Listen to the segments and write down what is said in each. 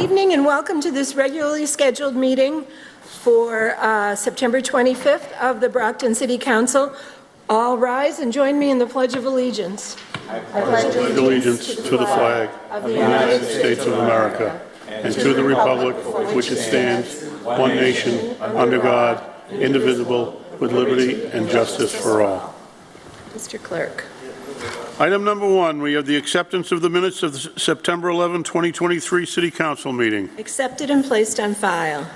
evening and welcome to this regularly scheduled meeting for September 25th of the Brockton City Council. All rise and join me in the Pledge of Allegiance. I pledge allegiance to the flag of the United States of America and to the republic for which it stands, one nation, under God, indivisible, with liberty and justice for all. Mr. Clerk. Item number 1, we have the acceptance of the minutes of the September 11, 2023 City Council meeting. Accepted and placed on file.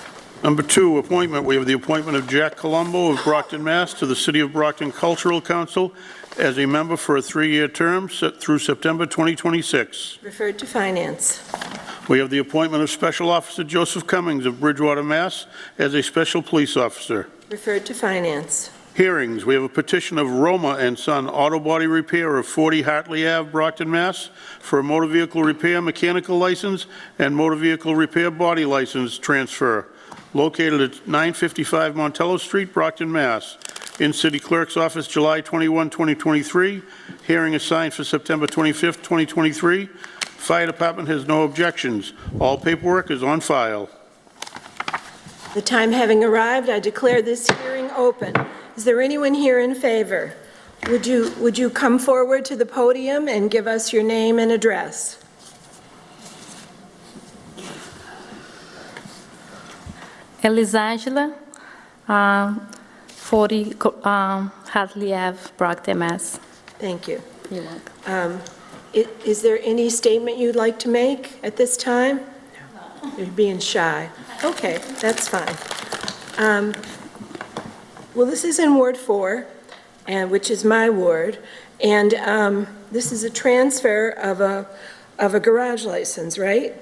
Number 2, appointment. We have the appointment of Jack Colombo of Brockton, Mass. to the City of Brockton Cultural Council as a member for a 3-year term through September 2026. Referred to Finance. We have the appointment of Special Officer Joseph Cummings of Bridgewater, Mass. as a Special Police Officer. Referred to Finance. Hearings. We have a petition of Roma and Son Auto Body Repair of 40 Hartley Ave, Brockton, Mass. for a motor vehicle repair mechanical license and motor vehicle repair body license transfer, located at 955 Montello Street, Brockton, Mass. In City Clerk's office, July 21, 2023. Hearing assigned for September 25, 2023. Fire Department has no objections. All paperwork is on file. The time having arrived, I declare this hearing open. Is there anyone here in favor? Would you come forward to the podium and give us your name and address? Elisangela, 40 Hartley Ave, Brockton, Mass. Thank you. You're welcome. Is there any statement you'd like to make at this time? No. You're being shy. Okay, that's fine. Well, this is in Ward 4, which is my ward, and this is a transfer of a garage license, right?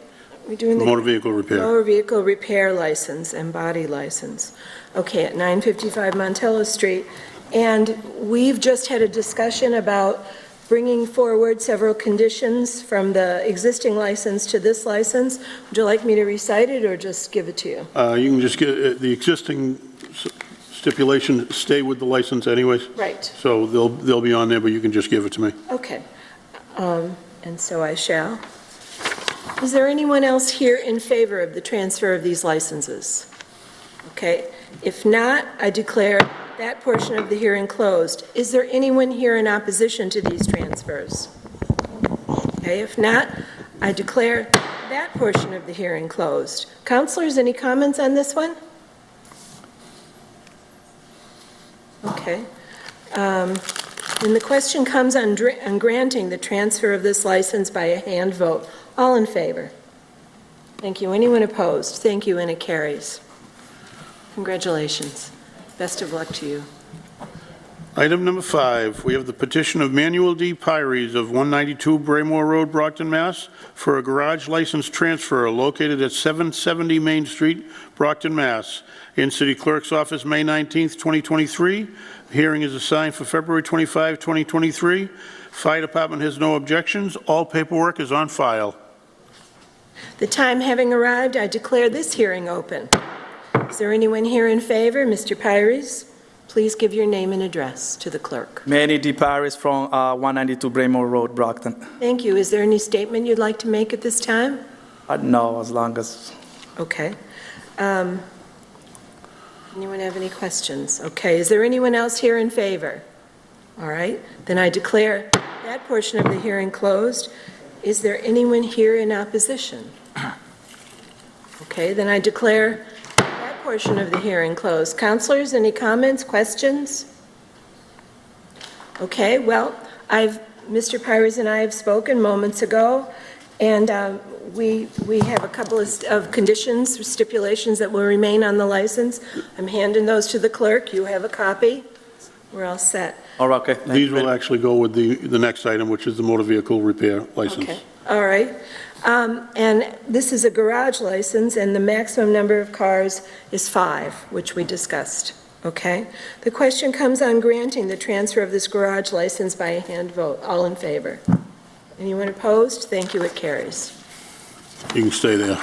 We're doing the Motor vehicle repair. Motor vehicle repair license and body license. Okay, at 955 Montello Street. And we've just had a discussion about bringing forward several conditions from the existing license to this license. Would you like me to recite it or just give it to you? You can just get the existing stipulation, stay with the license anyways. Right. So they'll be on there, but you can just give it to me. Okay. And so I shall. Is there anyone else here in favor of the transfer of these licenses? Okay. If not, I declare that portion of the hearing closed. Is there anyone here in opposition to these transfers? Okay. If not, I declare that portion of the hearing closed. Councilors, any comments on this one? Okay. And the question comes on granting the transfer of this license by a hand vote. All in favor? Thank you. Anyone opposed? Thank you, and it carries. Congratulations. Best of luck to you. Item number 5, we have the petition of Manuel D. Pyries of 192 Braymore Road, Brockton, Mass. for a garage license transfer located at 770 Main Street, Brockton, Mass. In City Clerk's office, May 19, 2023. Hearing is assigned for February 25, 2023. Fire Department has no objections. All paperwork is on file. The time having arrived, I declare this hearing open. Is there anyone here in favor? Mr. Pyries, please give your name and address to the clerk. Manny D. Paris from 192 Braymore Road, Brockton. Thank you. Is there any statement you'd like to make at this time? No, as long as... Okay. Anyone have any questions? Okay. Is there anyone else here in favor? All right. Then I declare that portion of the hearing closed. Is there anyone here in opposition? Okay. Then I declare that portion of the hearing closed. Councilors, any comments, questions? Okay. Well, Mr. Pyries and I have spoken moments ago, and we have a couple of conditions, stipulations that will remain on the license. I'm handing those to the clerk. You have a copy. We're all set. All right, okay. These will actually go with the next item, which is the motor vehicle repair license. Okay. All right. And this is a garage license, and the maximum number of cars is 5, which we discussed. Okay. The question comes on granting the transfer of this garage license by a hand vote. All in favor? Anyone opposed? Thank you. It carries. You can stay there.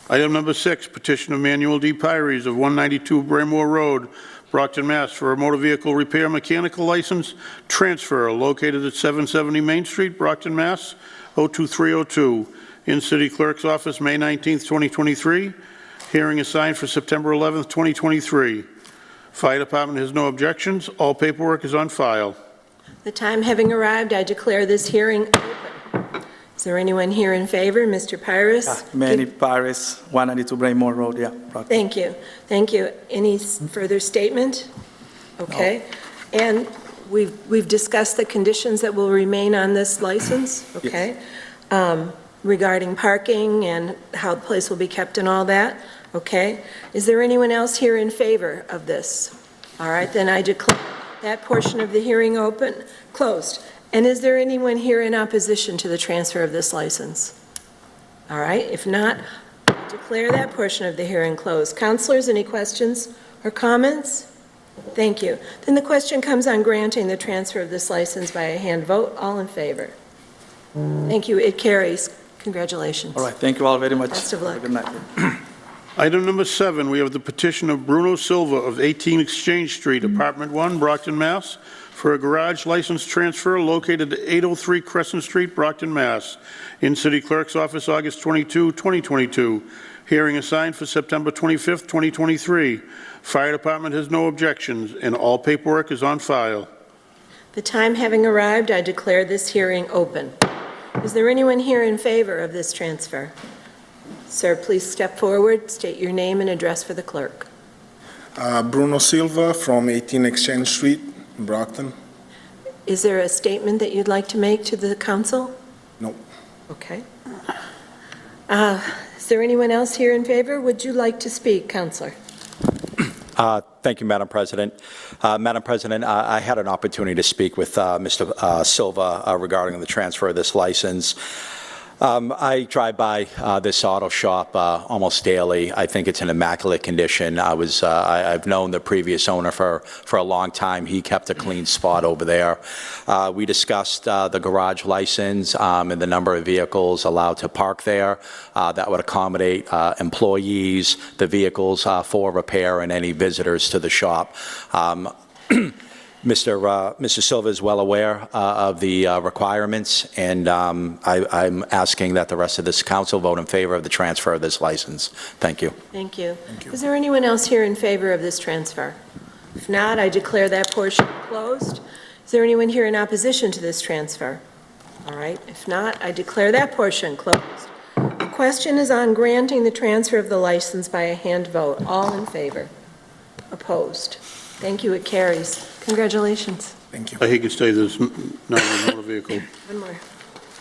Item number 6, petition of Manuel D. Pyries of 192 Braymore Road, Brockton, Mass. for a motor vehicle repair mechanical license transfer located at 770 Main Street, Brockton, Mass. 02302. in City Clerk's office, May 19th, 2023. Hearing assigned for September 11th, 2023. Fire Department has no objections. All paperwork is on file. The time having arrived, I declare this hearing open. Is there anyone here in favor? Mr. Pyrus? Manny Paris, 192 Braymore Road, yeah, Brockton. Thank you. Thank you. Any further statement? Okay. And we've discussed the conditions that will remain on this license, okay? Regarding parking and how the place will be kept and all that, okay? Is there anyone else here in favor of this? All right, then I declare that portion of the hearing closed. And is there anyone here in opposition to the transfer of this license? All right, if not, I declare that portion of the hearing closed. Councilors, any questions or comments? Thank you. Then the question comes on granting the transfer of this license by a hand vote. All in favor? Thank you. It carries. Congratulations. All right, thank you all very much. Best of luck. Have a good night. Item number 7, we have the petition of Bruno Silva of 18 Exchange Street, Apartment 1, Brockton, Mass., for a garage license transfer located at 803 Crescent Street, Brockton, Mass., in City Clerk's office, August 22, 2022. Hearing assigned for September 25th, 2023. Fire Department has no objections, and all paperwork is on file. The time having arrived, I declare this hearing open. Is there anyone here in favor of this transfer? Sir, please step forward, state your name and address for the clerk. Bruno Silva from 18 Exchange Street, Brockton. Is there a statement that you'd like to make to the council? No. Okay. Is there anyone else here in favor? Would you like to speak, Councilor? Thank you, Madam President. Madam President, I had an opportunity to speak with Mr. Silva regarding the transfer of this license. I drive by this auto shop almost daily. I think it's in immaculate condition. I've known the previous owner for a long time. He kept a clean spot over there. We discussed the garage license and the number of vehicles allowed to park there. That would accommodate employees, the vehicles for repair, and any visitors to the shop. Mr. Silva is well aware of the requirements, and I'm asking that the rest of this council vote in favor of the transfer of this license. Thank you. Thank you. Is there anyone else here in favor of this transfer? If not, I declare that portion closed. Is there anyone here in opposition to this transfer? All right. If not, I declare that portion closed. The question is on granting the transfer of the license by a hand vote. All in favor? Opposed? Thank you. It carries. Congratulations. Thank you. He can stay this not a motor vehicle. One more.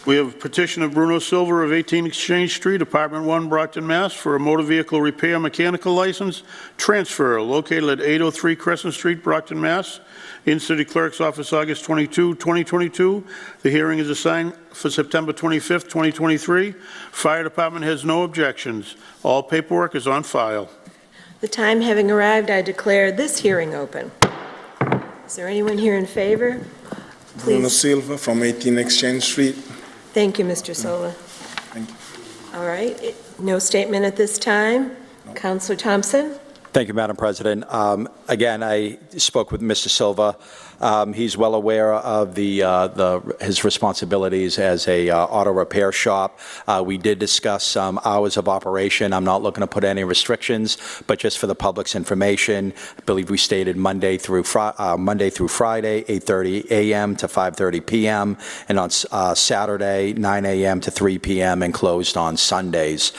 We have a petition of Bruno Silva of 18 Exchange Street, Apartment 1, Brockton, Mass., for a motor vehicle repair mechanical license transfer located at 803 Crescent Street, Brockton, Mass., in City Clerk's office, August 22, 2022. The hearing is assigned for September 25th, 2023. Fire Department has no objections. All paperwork is on file. The time having arrived, I declare this hearing open. Is there anyone here in favor? Bruno Please. Silva from 18 Exchange Street. Thank you, Mr. Silva. Thank you. All right. No statement at this time. Councilor Thompson? Thank you, Madam President. Again, I spoke with Mr. Silva. He's well aware of his responsibilities as a auto repair shop. We did discuss hours of operation. I'm not looking to put any restrictions, but just for the public's information, I believe we stated Monday through Friday, 8:30 a.m. to 5:30 p.m., and on Saturday, 9 a.m. to 3 p.m., and closed on Sundays.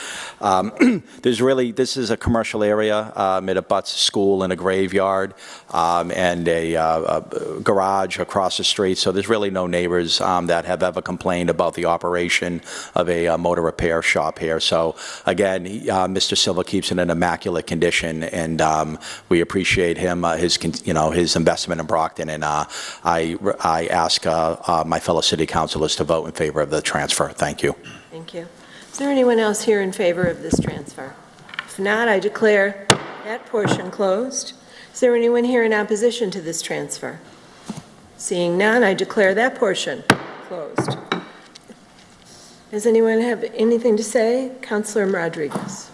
This is a commercial area. It abuts a school and a graveyard and a garage across the street, so there's really no neighbors that have ever complained about the operation of a motor repair shop here. So again, Mr. Silva keeps it in immaculate condition, and we appreciate him, his investment in Brockton, and I ask my fellow city councilors to vote in favor of the transfer. Thank you. Thank you. Is there anyone else here in favor of this transfer? If not, I declare that portion closed. Is there anyone here in opposition to this transfer? Seeing none, I declare that portion closed. Does anyone have anything to say? Councilor Rodriguez.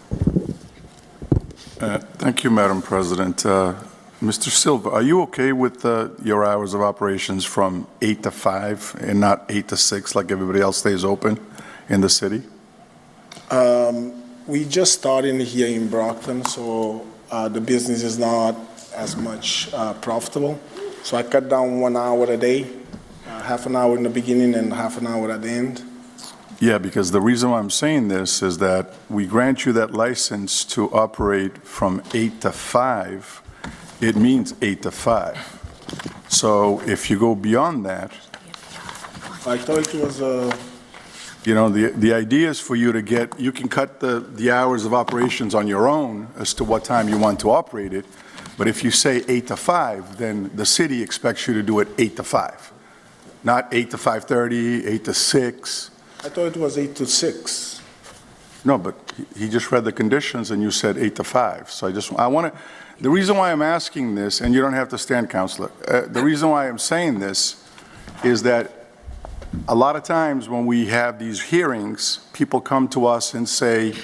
Thank you, Madam President. Mr. Silva, are you okay with your hours of operations from 8 to 5 and not 8 to 6 like everybody else stays open in the city? We just started here in Brockton, so the business is not as much profitable. So I cut down 1 hour a day, half an hour in the beginning and half an hour at the end. Yeah, because the reason why I'm saying this is that we grant you that license to operate from 8 to 5. It means 8 to 5. So if you go beyond that, I thought it was you know, the idea is for you to get, you can cut the hours of operations on your own as to what time you want to operate it, but if you say 8 to 5, then the city expects you to do it 8 to 5, not 8 to 5:30, 8 to 6. I thought it was 8 to 6. No, but he just read the conditions and you said 8 to 5. So I want to, the reason why I'm asking this, and you don't have to stand, Counselor, the reason why I'm saying this is that a lot of times when we have these hearings, people come to us and say,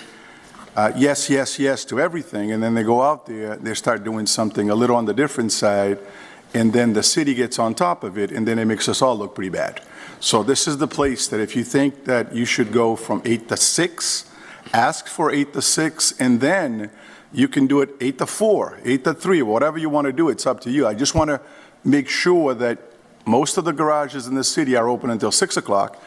yes, yes, yes to everything, and then they go out there, they start doing something a little on the different side, and then the city gets on top of it, and then it makes us all look pretty bad. So this is the place that if you think that you should go from 8 to 6, ask for 8 to 6, and then you can do it 8 to 4, 8 to 3, whatever you want to do, it's up to you. I just want to make sure that most of the garages in the city are open until 6 o'clock,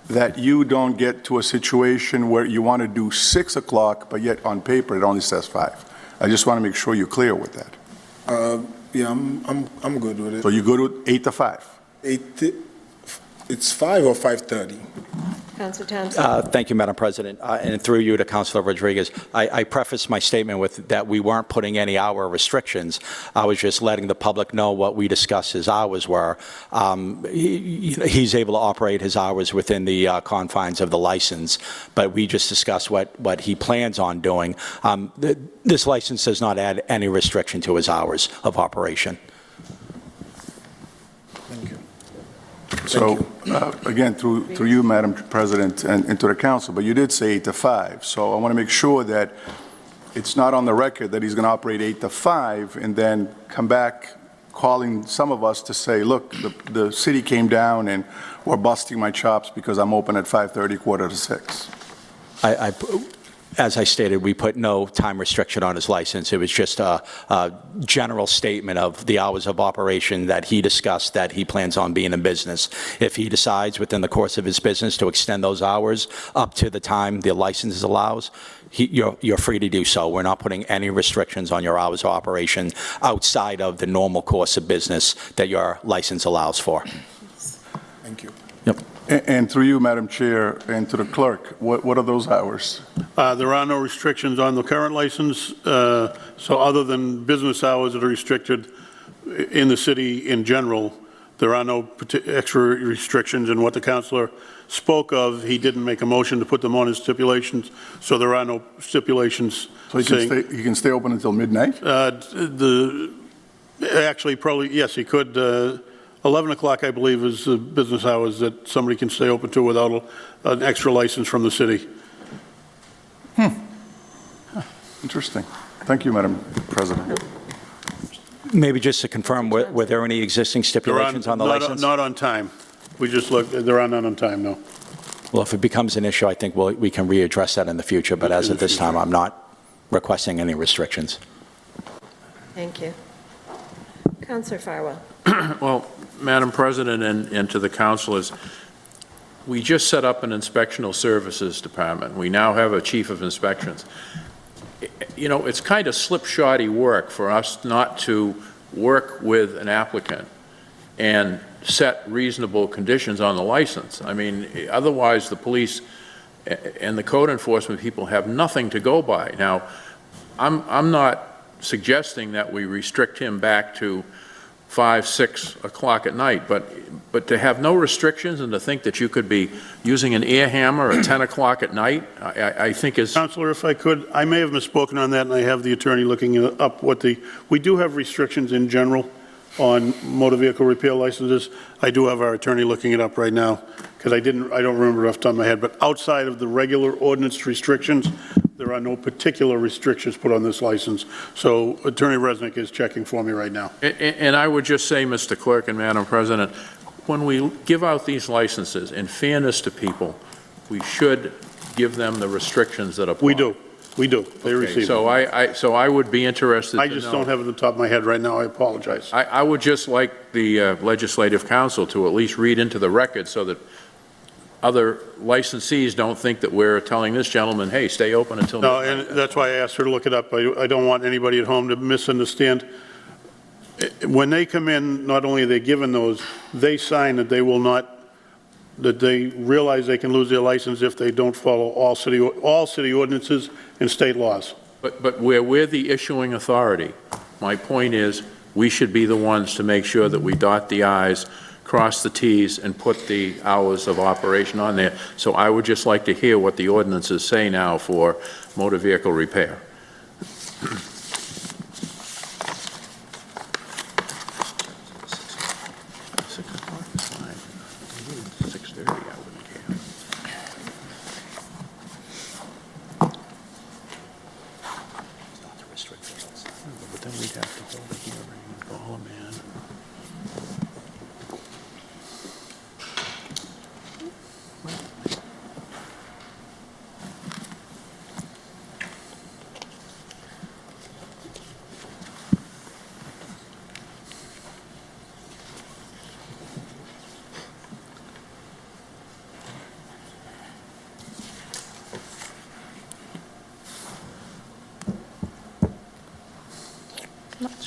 that you don't get to a situation where you want to do 6 o'clock, but yet on paper it only says 5. I just want to make sure you're clear with that. Yeah, I'm good with it. So you go to 8 to 5? It's 5 or 5:30. Councilor Thompson? Thank you, Madam President. And through you to Councilor Rodriguez, I prefaced my statement with that we weren't putting any hour restrictions. I was just letting the public know what we discussed his hours were. He's able to operate his hours within the confines of the license, but we just discussed what he plans on doing. This license does not add any restriction to his hours of operation. Thank you. So, again, through you, Madam President, and to the council, but you did say 8 to 5. So I want to make sure that it's not on the record that he's going to operate 8 to 5 and then come back calling some of us to say, look, the city came down and we're busting my chops because I'm open at 5:30, 5:45. As I stated, we put no time restriction on his license. It was just a general statement of the hours of operation that he discussed that he plans on being in business. If he decides within the course of his business to extend those hours up to the time the license allows, you're free to do so. We're not putting any restrictions on your hours of operation outside of the normal course of business that your license allows for. Thank you. Yep. And through you, Madam Chair, and to the clerk, what are those hours? There are no restrictions on the current license, so other than business hours that are restricted in the city in general, there are no extra restrictions. And what the councilor spoke of, he didn't make a motion to put them on his stipulations, so there are no stipulations. So he can stay open until midnight? Actually, probably, yes, he could. 11 o'clock, I believe, is the business hours that somebody can stay open to without an extra license from the city. Interesting. Thank you, Madam President. Maybe just to confirm, were there any existing stipulations on the license? Not on time. We just looked, there are none on time, no. Well, if it becomes an issue, I think we can readdress that in the future, but as of this time, I'm not requesting any restrictions. Thank you. Councilor Farwell? Well, Madam President and to the councilors, we just set up an inspectional services department. We now have a chief of inspections. You know, it's kind of slipshoddy work for us not to work with an applicant and set reasonable conditions on the license. I mean, otherwise the police and the code enforcement people have nothing to go by. Now, I'm not suggesting that we restrict him back to 5, 6 o'clock at night, but to have no restrictions and to think that you could be using an air hammer at 10 o'clock at night, I think is... Councilor, if I could, I may have misspoken on that, and I have the attorney looking up what we do have restrictions in general on motor vehicle repair licenses. I do have our attorney looking it up right now, because I don't remember it off the top of my head, but outside of the regular ordinance restrictions, there are no particular restrictions put on this license. So Attorney Resnick is checking for me right now. And I would just say, Mr. Clerk and Madam President, when we give out these licenses, in fairness to people, we should give them the restrictions that apply? We do. They Okay, receive so it. so I would be interested to I just know- don't have it at the top of my head right now. I apologize. I would just like the Legislative Council to at least read into the record so that other licensees don't think that we're telling this gentleman, hey, stay open until No, midnight. and that's why I asked her to look it up. I don't want anybody at home to misunderstand. When they come in, not only are they given those, they sign that they will not, that they realize they can lose their license if they don't follow all city ordinances and state laws. But where we're the issuing authority, my point is, we should be the ones to make sure that we dot the i's, cross the t's, and put the hours of operation on there. So I would just like to hear what the ordinances say now for motor vehicle repair. 6 o'clock is fine. 6:30, I wouldn't care. But then we'd have to hold a hearing and call them in.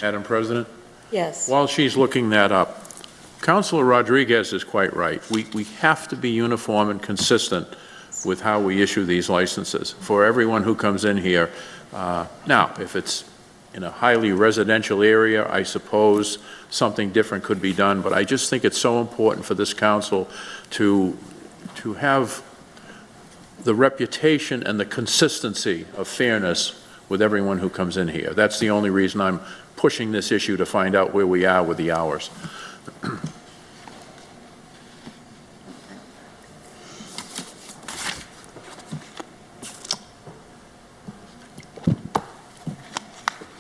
Madam President? Yes. While she's looking that up, Councilor Rodriguez is quite right. We have to be uniform and consistent with how we issue these licenses for everyone who comes in here. Now, if it's in a highly residential area, I suppose something different could be done, but I just think it's so important for this council to have the reputation and the consistency of fairness with everyone who comes in here. That's the only reason I'm pushing this issue, to find out where we are with the hours.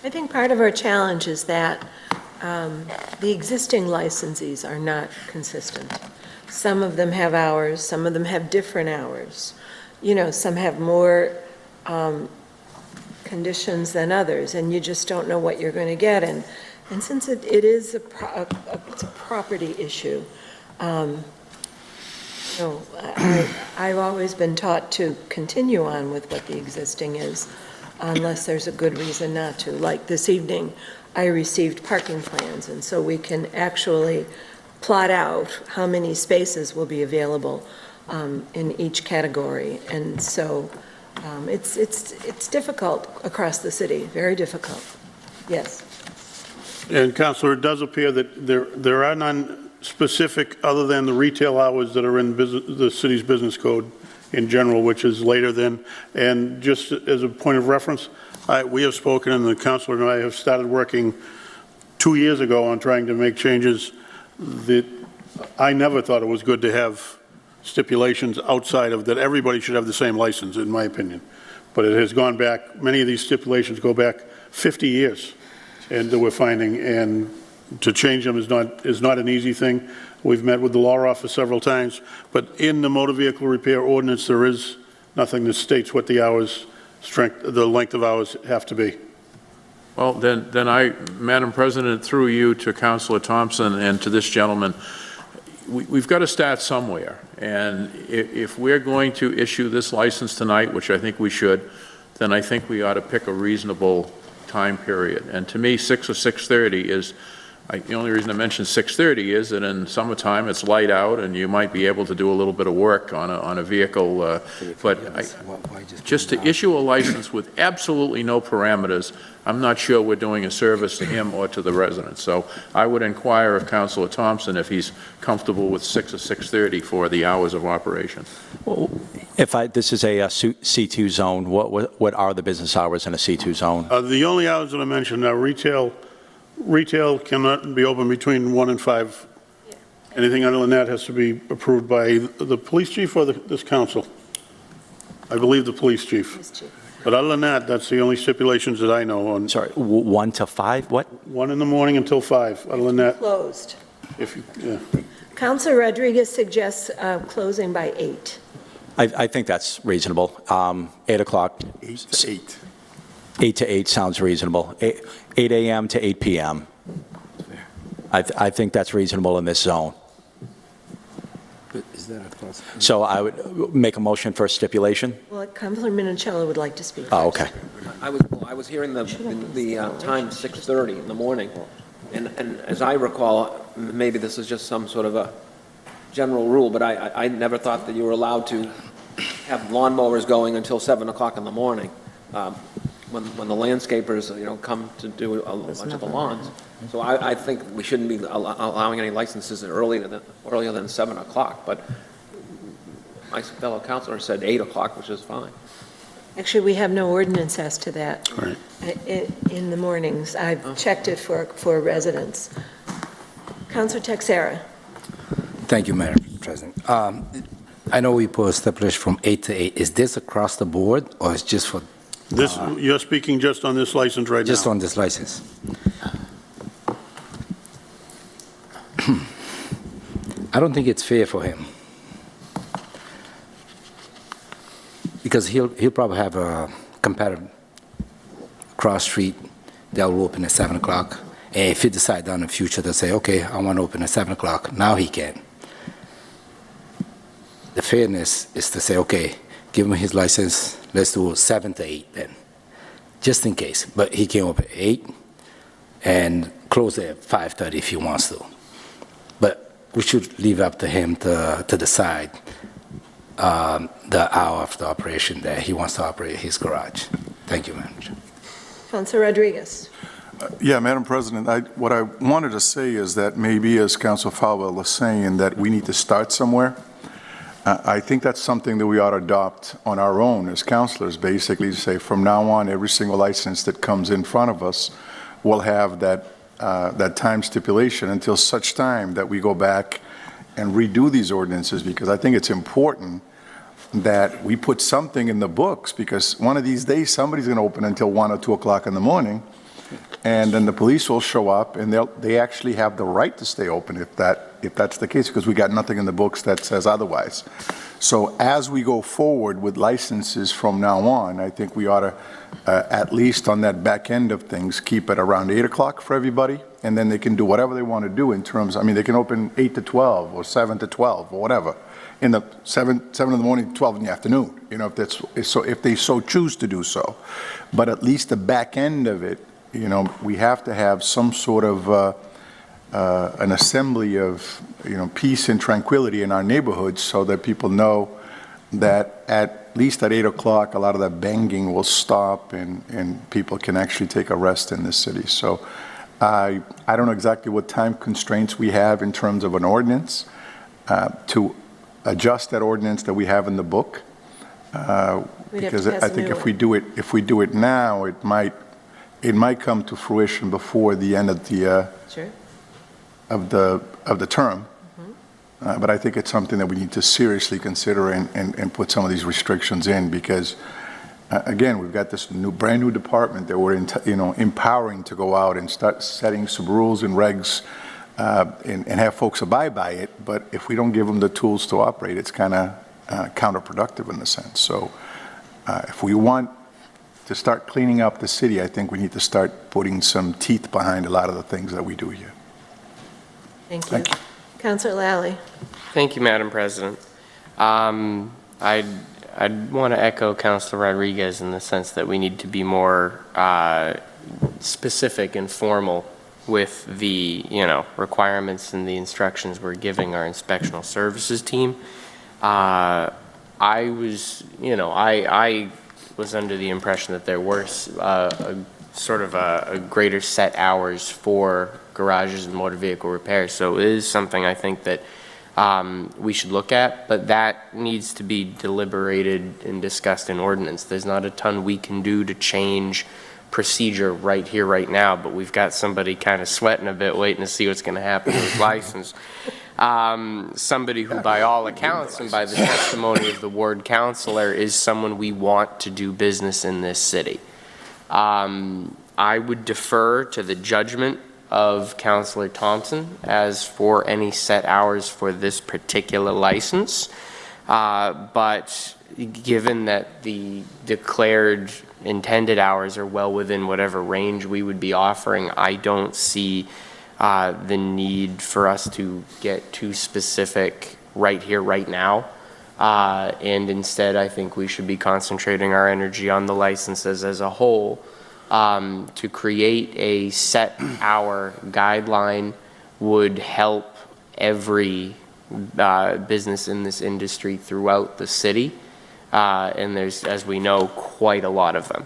I think part of our challenge is that the existing licensees are not consistent. Some of them have hours, some of them have different hours. You know, some have more conditions than others, and you just don't know what you're going to get. And since it is it's a property issue, I've always been taught to continue on with what the existing is, unless there's a good reason not to. Like this evening, I received parking plans, and so we can actually plot out how many spaces will be available in each category. And so it's difficult across the city, very difficult. Yes. And Councilor, it does appear that there are none specific other than the retail hours that are in the city's business code in general, which is later than. And just as a point of reference, we have spoken, and the councilor and I have started working 2 years ago on trying to make changes that I never thought it was good to have stipulations outside of that. Everybody should have the same license, in my opinion. But it has gone back, many of these stipulations go back 50 years, and that we're finding, and to change them is not an easy thing. We've met with the law office several times, but in the motor vehicle repair ordinance, there is nothing that states what the hours, the length of hours have to be. Well, then Madam President, through you to Councilor Thompson and to this gentleman, we've got to start somewhere. And if we're going to issue this license tonight, which I think we should, then I think we ought to pick a reasonable time period. And to me, 6 or 6:30 is, the only reason I mention 6:30 is that in summertime, it's light out, and you might be able to do a little bit of work on a vehicle. But just to issue a license with absolutely no parameters, I'm not sure we're doing a service to him or to the residents. So I would inquire of Councilor Thompson if he's comfortable with 6 or 6:30 for the hours of operation. This is a C2 zone, what are the business hours in a C2 zone? The only hours that I mentioned are retail cannot be open between 1 and 5. Anything other than that has to be approved by the police chief or this council. I believe the police chief. But other than that, that's the only stipulations that I know on. Sorry, 1 to 5, what? 1 in the morning until 5. Other than that, Closed. if you, yeah. Councilor Rodriguez suggests closing by 8. I think that's reasonable. 8 o'clock. 8 to 8. 8 to 8 sounds reasonable. 8 a.m. to 8 p.m. I think that's reasonable in this zone. Is that a possibility? So I would make a motion for a stipulation. Well, Councilor Minicello would like to speak. Oh, okay. I was hearing the time 6:30 in the morning, and as I recall, maybe this is just some sort of a general rule, but I never thought that you were allowed to have lawnmowers going until 7 o'clock in the morning, when the landscapers, come to do a bunch of the lawns. So I think we shouldn't be allowing any licenses earlier than 7 o'clock, but my fellow councilor said 8 o'clock, which is fine. Actually, we have no ordinance as to that Right. in the mornings. I've checked it for residents. Councilor Texera. Thank you, Madam President. I know we put a stipulation from 8 to 8. Is this across the board, or is just for, This, you're speaking just on this license right now? just on this license? I don't think it's fair for him. Because he'll probably have a competitor cross street that will open at 7 o'clock. And if he decide down in the future to say, okay, I want to open at 7 o'clock, now he can. The fairness is to say, okay, give him his license, let's do 7 to 8 then, just in case. But he can open at 8 and close at 5:30 if he wants to. But we should leave up to him to decide the hour of the operation that he wants to operate his garage. Thank you, Madam Chair. Councilor Rodriguez. Yeah, Madam President, what I wanted to say is that maybe, as Council Falwell was saying, that we need to start somewhere. I think that's something that we ought to adopt on our own as councilors, basically to say from now on, every single license that comes in front of us will have that time stipulation until such time that we go back and redo these ordinances, because I think it's important that we put something in the books, because one of these days, somebody's going to open until 1 or 2 o'clock in the morning, and then the police will show up, and they actually have the right to stay open if that's the case, because we got nothing in the books that says otherwise. So as we go forward with licenses from now on, I think we ought to, at least on that back end of things, keep it around 8 o'clock for everybody, and then they can do whatever they want to do in terms, they can open 8 to 12 or 7 to 12 or whatever, in the 7 in the morning, 12 in the afternoon, if they so choose to do so. But at least the back end of it, we have to have some sort of an assembly of, peace and tranquility in our neighborhoods, so that people know that at least at 8 o'clock, a lot of that banging will stop, and people can actually take a rest in this city. So I don't know exactly what time constraints we have in terms of an ordinance to adjust that ordinance that we have in the book, because I think if we do it now, it might come to fruition before the end of the Sure. of the term. But I think it's something that we need to seriously consider and put some of these restrictions in, because again, we've got this brand new department that we're empowering to go out and start setting some rules and regs and have folks abide by it. But if we don't give them the tools to operate, it's kind of counterproductive in a sense. So if we want to start cleaning up the city, I think we need to start putting some teeth behind a lot of the things that we do here. Thank you. Thank you. Councilor Lally. Thank you, Madam President. I'd want to echo Councilor Rodriguez in the sense that we need to be more specific and formal with the, requirements and the instructions we're giving our inspectional services team. I was under the impression that there were a greater set hours for garages and motor vehicle repairs. So it is something I think that we should look at, but that needs to be deliberated and discussed in ordinance. There's not a ton we can do to change procedure right here, right now, but we've got somebody kind of sweating a bit, waiting to see what's going to happen with his license. Somebody who, by all accounts and by the testimony of the ward councilor, is someone we want to do business in this city. I would defer to the judgment of Councilor Thompson as for any set hours for this particular license. But given that the declared intended hours are well within whatever range we would be offering, I don't see the need for us to get too specific right here, right now. And instead, I think we should be concentrating our energy on the licenses as a whole. To create a set hour guideline would help every business in this industry throughout the city. And there's, as we know, quite a lot of them.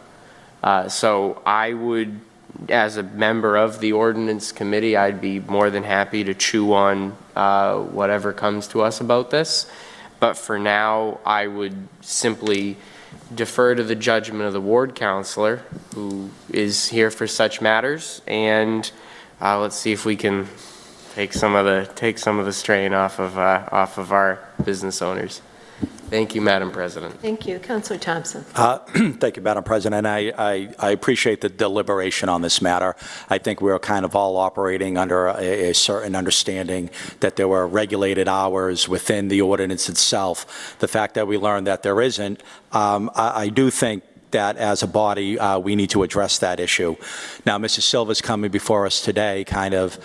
So I would, as a member of the ordinance committee, I'd be more than happy to chew on whatever comes to us about this. But for now, I would simply defer to the judgment of the ward councillor, who is here for such matters, and let's see if we can take some of the strain off of our business owners. Thank you, Madam President. Thank you. Councillor Thompson. Thank you, Madam President. I appreciate the deliberation on this matter. I think we're kind of all operating under a certain understanding that there were regulated hours within the ordinance itself. The fact that we learned that there isn't, I do think that as a body, we need to address that issue. Now, Mrs. Silva's coming before us today kind of,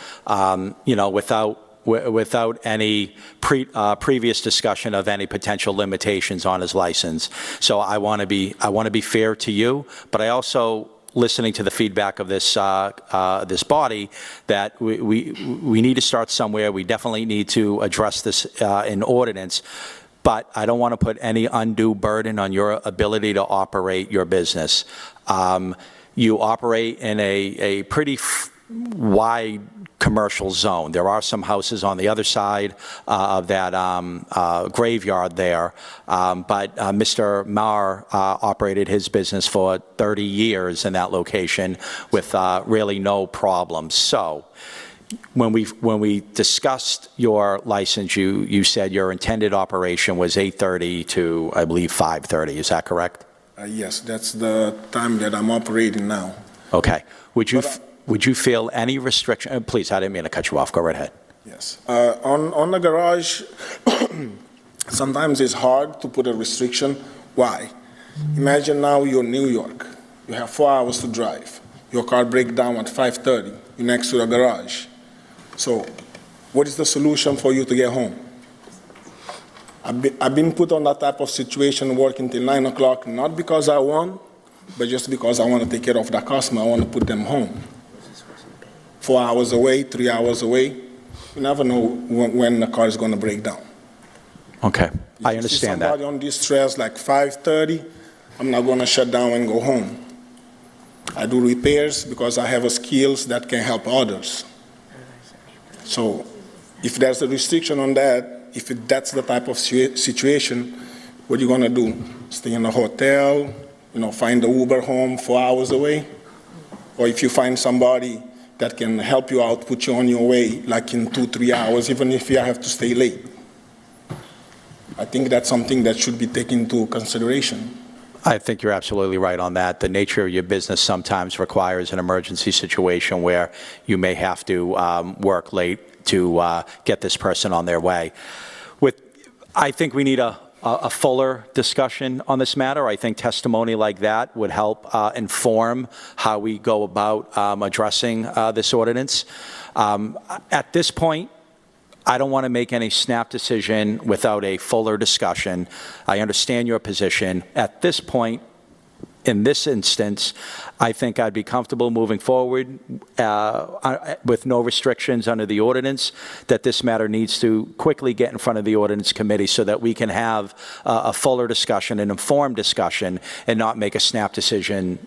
without any previous discussion of any potential limitations on his license. So I want to be fair to you, but I also, listening to the feedback of this this body, that we need to start somewhere. We definitely need to address this in ordinance. But I don't want to put any undue burden on your ability to operate your business. You operate in a pretty wide commercial zone. There are some houses on the other side of that graveyard there, but Mr. Maher operated his business for 30 years in that location with really no problems. So when we discussed your license, you said your intended operation was 8:30 to, I believe, 5:30. Is that correct? Yes, that's the time that I'm operating now. Okay. Would you feel any restriction? Please, I didn't mean to cut you off. Go right ahead. Yes. On the garage, sometimes it's hard to put a restriction. Why? Imagine now you're in New York. You have 4 hours to drive. Your car breaks down at 5:30. You're next to the garage. So what is the solution for you to get home? I've been put on that type of situation working till 9 o'clock, not because I want, but just because I want to take care of the customer. I want to put them home. 4 hours away, 3 hours away. You never know when the car is going to break down. Okay, I understand that. Somebody on distress like 5:30, I'm not going to shut down and go home. I do repairs because I have skills that can help others. So if there's a restriction on that, if that's the type of situation, what are you going to do? Stay in a hotel, find the Uber home 4 hours away? Or if you find somebody that can help you out, put you on your way, like in 2-3 hours, even if you have to stay late. I think that's something that should be taken into consideration. I think you're absolutely right on that. The nature of your business sometimes requires an emergency situation where you may have to work late to get this person on their way. I think we need a fuller discussion on this matter. I think testimony like that would help inform how we go about addressing this ordinance. At this point, I don't want to make any snap decision without a fuller discussion. I understand your position. At this point, in this instance, I think I'd be comfortable moving forward with no restrictions under the ordinance, that this matter needs to quickly get in front of the ordinance committee so that we can have a fuller discussion, an informed discussion, and not make a snap decision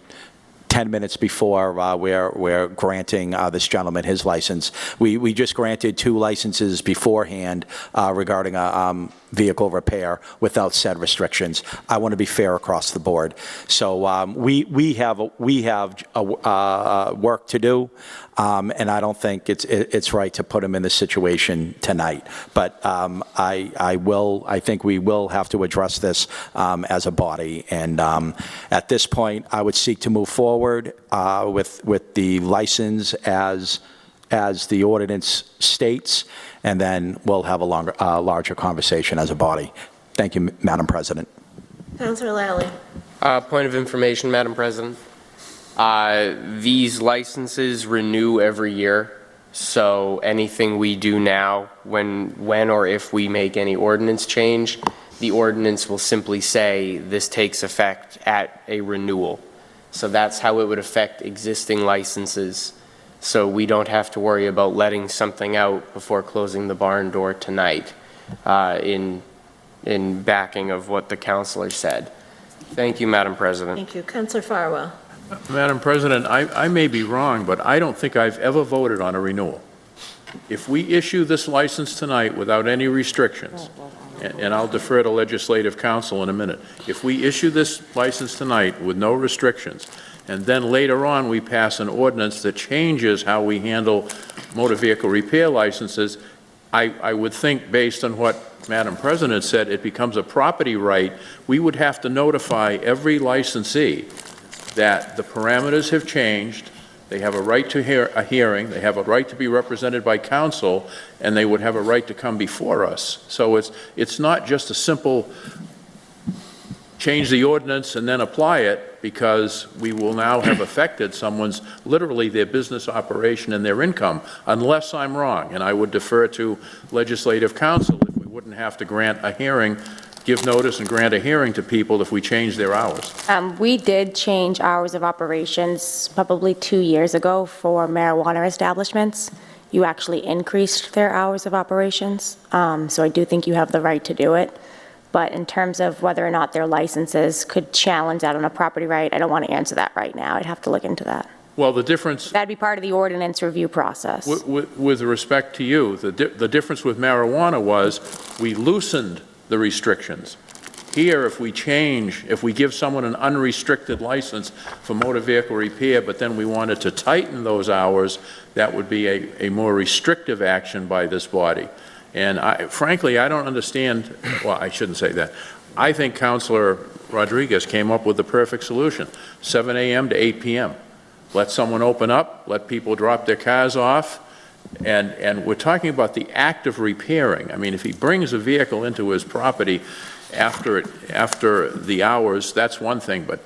10 minutes before we're granting this gentleman his license. We just granted 2 licenses beforehand regarding a vehicle repair without said restrictions. I want to be fair across the board. So we have work to do, and I don't think it's right to put him in this situation tonight. But I think we will have to address this as a body. And at this point, I would seek to move forward with the license as the ordinance states, and then we'll have a larger conversation as a body. Thank you, Madam President. Councilor Lally. Point of information, Madam President. These licenses renew every year, so anything we do now, when or if we make any ordinance change, the ordinance will simply say this takes effect at a renewal. So that's how it would affect existing licenses. So we don't have to worry about letting something out before closing the barn door tonight, in backing of what the councilor said. Thank you, Madam President. Thank you. Councilor Farwell. Madam President, I may be wrong, but I don't think I've ever voted on a renewal. If we issue this license tonight without any restrictions, and I'll defer to Legislative Counsel in a minute, if we issue this license tonight with no restrictions, and then later on we pass an ordinance that changes how we handle motor vehicle repair licenses, I would think, based on what Madam President said, it becomes a property right. We would have to notify every licensee that the parameters have changed, they have a right to hear a hearing, they have a right to be represented by counsel, and they would have a right to come before us. So it's not just a simple change the ordinance and then apply it, because we will now have affected someone's, literally their business operation and their income, unless I'm wrong. And I would defer to Legislative Counsel if we wouldn't have to grant a hearing, give notice and grant a hearing to people if we change their hours. We did change hours of operations probably 2 years ago for marijuana establishments. You actually increased their hours of operations, so I do think you have the right to do it. But in terms of whether or not their licenses could challenge that on a property right, I don't want to answer that right now. I'd have to look into that. Well, the difference, That'd be part of the ordinance review process. with respect to you, the difference with marijuana was we loosened the restrictions. Here, if we give someone an unrestricted license for motor vehicle repair, but then we wanted to tighten those hours, that would be a more restrictive action by this body. And frankly, I don't understand, well, I shouldn't say that. I think Councilor Rodriguez came up with the perfect solution, 7 a.m. to 8 p.m. Let someone open up, let people drop their cars off, and we're talking about the act of repairing. I mean, if he brings a vehicle into his property after the hours, that's one thing, but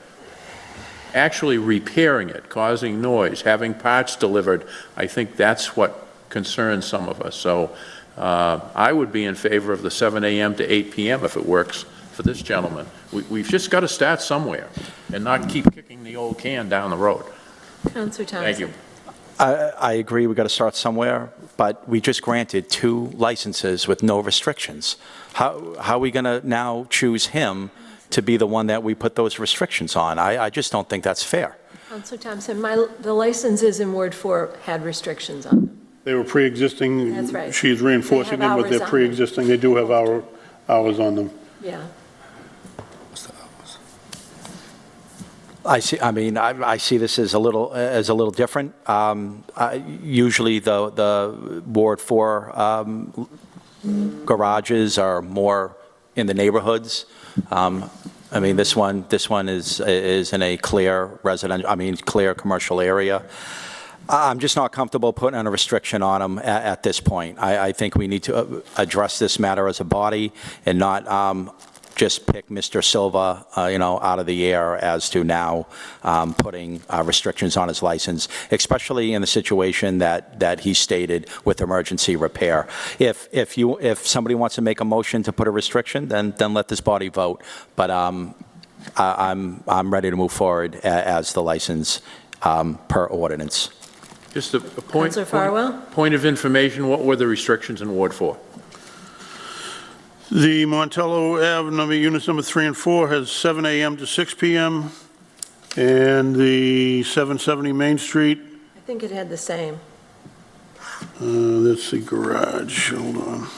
actually repairing it, causing noise, having parts delivered, I think that's what concerns some of us. So I would be in favor of the 7 a.m. to 8 p.m. if it works for this gentleman. We've just got to start somewhere and not keep kicking the old can down the road. Councilor Thompson. Thank you. I agree, we've got to start somewhere, but we just granted 2 licenses with no restrictions. How are we going to now choose him to be the one that we put those restrictions on? I just don't think that's fair. Councilor Thompson, the licenses in Ward 4 had restrictions on them. They were pre-existing. That's right. She's reinforcing They have them, but they're hours on them. pre-existing. They do have hours on them. Yeah. I see this as a little different. Usually the Ward 4 garages are more in the neighborhoods. I mean, this one is in a clear clear commercial area. I'm just not comfortable putting a restriction on them at this point. I think we need to address this matter as a body and not just pick Mr. Silva, out of the air as to now putting restrictions on his license, especially in the situation that he stated with emergency repair. If somebody wants to make a motion to put a restriction, then let this body vote. But I'm ready to move forward as the license per ordinance. Just a point. Councilor Farwell? Point of information, what were the restrictions in Ward 4? The Montello Ave units number 3 and 4 has 7 a.m. to 6 p.m. And the 770 Main Street, I think it had the same. that's the garage, hold on.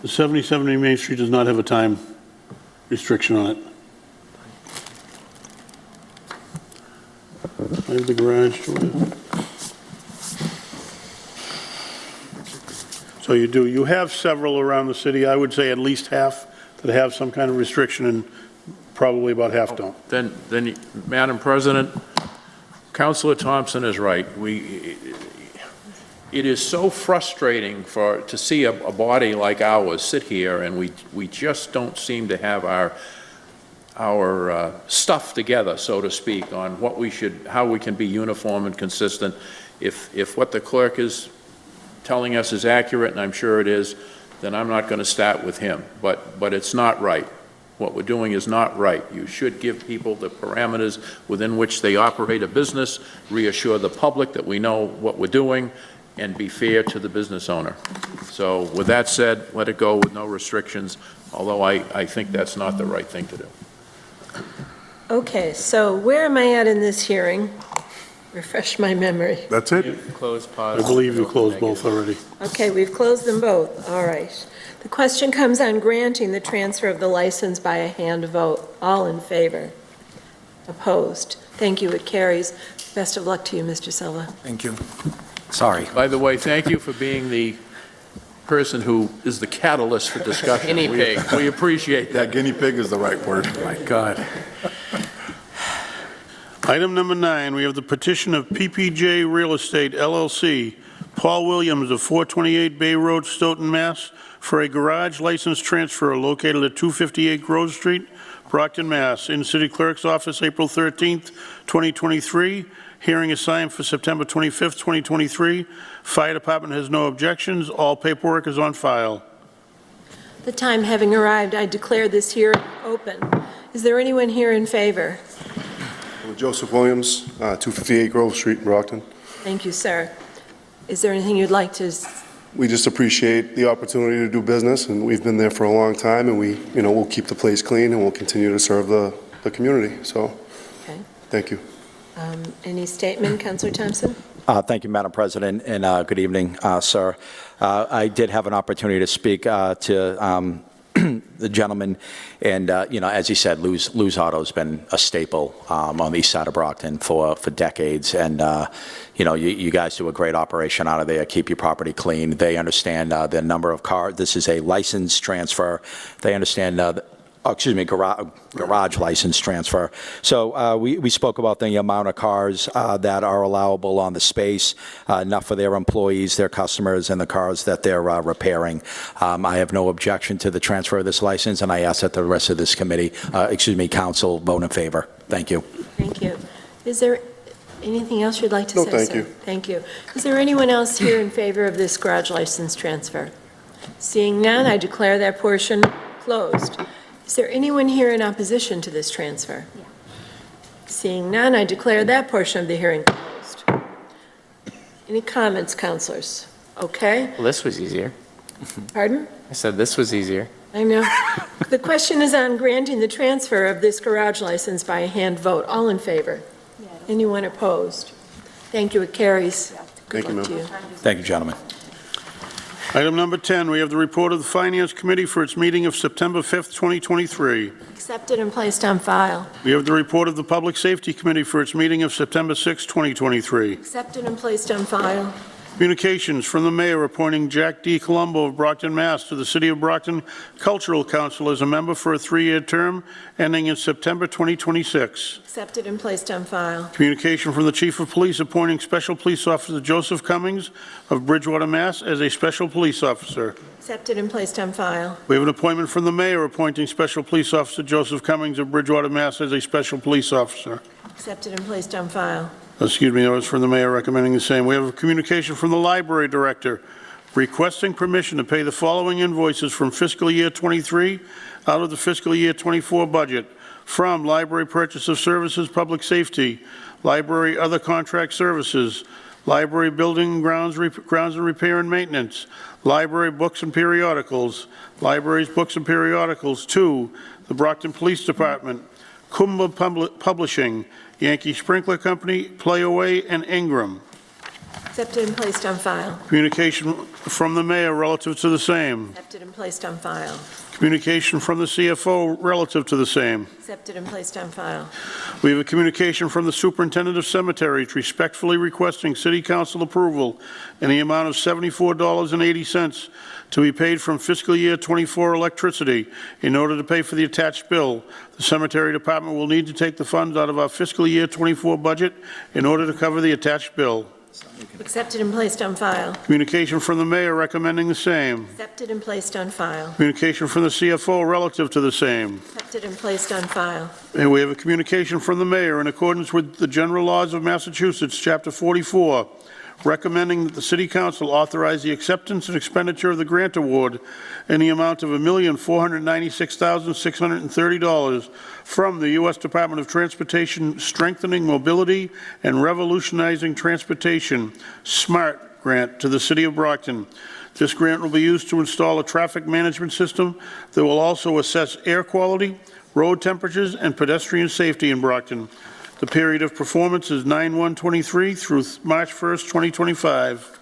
The 7070 Main Street does not have a time restriction on it. I have the garage. So So you do. You have several around the city. I would say at least half that have some kind of restriction, and probably about half don't. Then, Madam President, Councilor Thompson is right. It is so frustrating to see a body like ours sit here, and we just don't seem to have our stuff together, so to speak, on how we can be uniform and consistent. If what the clerk is telling us is accurate, and I'm sure it is, then I'm not going to start with him. But it's not right. What we're doing is not right. You should give people the parameters within which they operate a business, reassure the public that we know what we're doing, and be fair to the business owner. So with that said, let it go with no restrictions, although I think that's not the right thing to do. Okay, so where am I at in this hearing? Refresh my memory. That's it? Close, I pause. believe you closed both already. Okay, we've closed them both. All right. The question comes on granting the transfer of the license by a hand vote. All in favor? Opposed? Thank you. It carries. Best of luck to you, Mr. Silva. Thank you. Sorry. By the way, thank you for being the person who is the catalyst for discussion. Guinea pig. We appreciate Yeah, that. guinea pig is the right word. My God. Item number 9, we have the petition of PPJ Real Estate LLC, Paul Williams of 428 Bay Road, Stoughton, Mass., for a garage license transfer located at 258 Grove Street, Brockton, Mass. In City Clerk's office, April 13th, 2023. Hearing assigned for September 25th, 2023. Fire Department has no objections. All paperwork is on file. The time having arrived, I declare this hearing open. Is there anyone here in favor? Joseph Williams, 258 Grove Street, Brockton. Thank you, sir. Is there anything you'd like to? We just appreciate the opportunity to do business, and we've been there for a long time, and we'll keep the place clean, and we'll continue to serve the community. So, Okay. thank you. Any statement, Councilor Thompson? Thank you, Madam President, and good evening, sir. I did have an opportunity to speak to the gentleman, and as he said, Lou's Auto's been a staple on the east side of Brockton for decades, and you guys do a great operation out of there. Keep your property clean. They understand the number of cars. This is a license transfer. They understand garage license transfer. So we spoke about the amount of cars that are allowable on the space, enough for their employees, their customers, and the cars that they're repairing. I have no objection to the transfer of this license, and I ask that the rest of this council vote in favor. Thank you. Thank you. Is there anything else you'd like to say, No, thank sir? you. Thank you. Is there anyone else here in favor of this garage license transfer? Seeing none, I declare that portion closed. Is there anyone here in opposition to this transfer? Yeah. Seeing none, I declare that portion of the hearing closed. Any comments, councilors? Okay. Well, this was easier. Pardon? I said this was easier. I know. The question is on granting the transfer of this garage license by a hand vote. All in favor? Yes. Anyone opposed? Thank you. It carries. Good Thank you, luck to ma'am. you. Thank you, gentlemen. Item number 10, we have the report of the Finance Committee for its meeting of September 5th, 2023. Accepted and placed on file. We have the report of the Public Safety Committee for its meeting of September 6th, 2023. Accepted and placed on file. Communications from the mayor appointing Jack D. Colombo of Brockton, Mass. to the City of Brockton Cultural Council as a member for a 3-year term ending in September 2026. Accepted and placed on file. Communication from the Chief of Police appointing Special Police Officer Joseph Cummings of Bridgewater, Mass. as a Special Police Officer. Accepted and placed on file. We have an appointment from the mayor appointing Special Police Officer Joseph Cummings of Bridgewater, Mass. as a Special Police Officer. Accepted and placed on file. Excuse me, that was from the mayor recommending the same. We have a communication from the library director requesting permission to pay the following invoices from fiscal year 23 out of the fiscal year 24 budget from Library Purchase of Services, Public Safety, Library Other Contract Services, Library Building Grounds and Repair and Maintenance, Library Books and Periodicals, Libraries Books and Periodicals to the Brockton Police Department, Kumba Publishing, Yankee Sprinkler Company, Playaway, and Ingram. Accepted and placed on file. Communication from the mayor relative to the same. Accepted and placed on file. Communication from the CFO relative to the same. Accepted and placed on file. We have a communication from the superintendent of cemeteries respectfully requesting city council approval in the amount of $74.80 to be paid from fiscal year 24 electricity. In order to pay for the attached bill, the cemetery department will need to take the funds out of our fiscal year 24 budget in order to cover the attached bill. Accepted and placed on file. Communication from the mayor recommending the same. Accepted and placed on file. Communication from the CFO relative to the same. Accepted and placed on file. And we have a communication from the mayor in accordance with the general laws of Massachusetts, Chapter 44, recommending that the City Council authorize the acceptance and expenditure of the grant award in the amount of $1,496,630 from the U.S. Department of Transportation Strengthening Mobility and Revolutionizing Transportation SMART grant to the City of Brockton. This grant will be used to install a traffic management system that will also assess air quality, road temperatures, and pedestrian safety in Brockton. The period of performance is 9/1/23 through March 1st, 2025.